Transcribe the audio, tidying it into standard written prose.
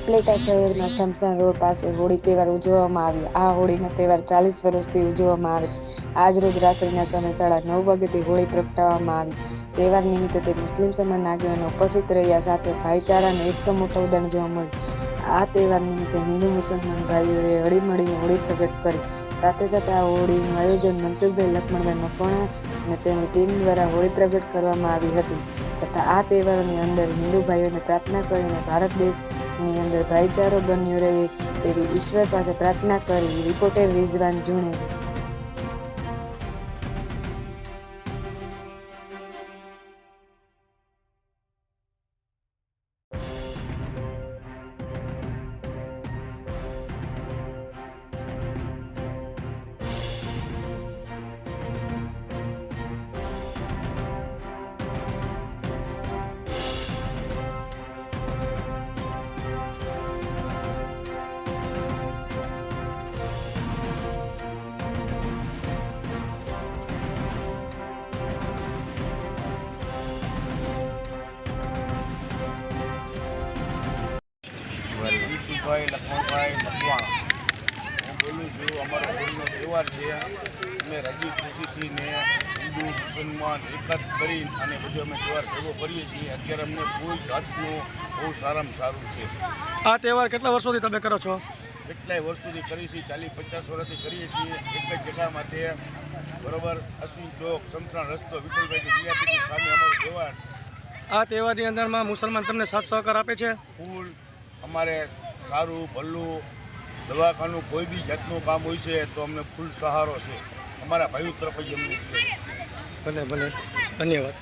ઉપલેટા શહેરના શમશાન રોડ પાસે હોળી તહેવાર ઉજવવામાં આવ્યો। આ હોળીનો તહેવાર 40 વર્ષથી ઉજવવામાં આવે છે। આજ રોજ રાત્રિના સમયે 9:30 વાગ્યાથી હોળી પ્રગટાવવામાં આવી। તહેવાર નિમિત્તે મુસ્લિમ સમાજના આગેવાનો ઉપસ્થિત રહ્યા સાથે ભાઈચારાનું એક મોટું ઉદાહરણ જોવા મળ્યું। આ તહેવાર નિમિત્તે હિન્દુ મુસલમાન ભાઈઓએ હળીમળીને હોળી પ્રગટ કરી। સાથે સાથે આ હોળીનું આયોજન મનસુખભાઈ લખમણભાઈ મકવાણા અને તેની ટીમ દ્વારા હોળી પ્રગટ કરવામાં આવી હતી તથા આ તહેવારોની અંદર હિન્દુ ભાઈઓને પ્રાર્થના કરીને ભારત દેશની અંદર ભાઈચારો બન્યો રહે એવી ઈશ્વર પાસે પ્રાર્થના કરી। રિપોર્ટર રિઝવાન જુનેજા। મનસુખભાઈ લખમણભાઈ મકવાણા હું બોલું છું। અમારો હોળીનો તહેવાર છે। અમે રાજી ખુશીથી ને હિન્દુ મુસલમાન એક જ કરી અને બધું અમે તહેવાર ભેગો કરીએ છીએ। અત્યારે અમને કોઈ જાતનું બહુ સારામાં સારું છે। આ તહેવાર કેટલા વર્ષોથી તમે કરો છો? કેટલાય વર્ષોથી કરીએ છીએ, 40-50 વર્ષથી કરીએ છીએ એક જ જગ્યા માટે, બરાબર। અશ્વિન ચોક શમશાન રસ્તો વિઠ્ઠલભાઈની વિદ્યાર્થી સામે અમારો તહેવાર। આ તહેવારની અંદરમાં મુસલમાન તમને સાથ સહકાર આપે છે? ફૂલ અમારે સારું ભલું દવાખાનું કોઈ બી જાતનું કામ હોય છે તો અમને ફૂલ સહારો છે। અમારા ભાઈઓ તરફ જ અમને છે। ભલે ભલે, ધન્યવાદ।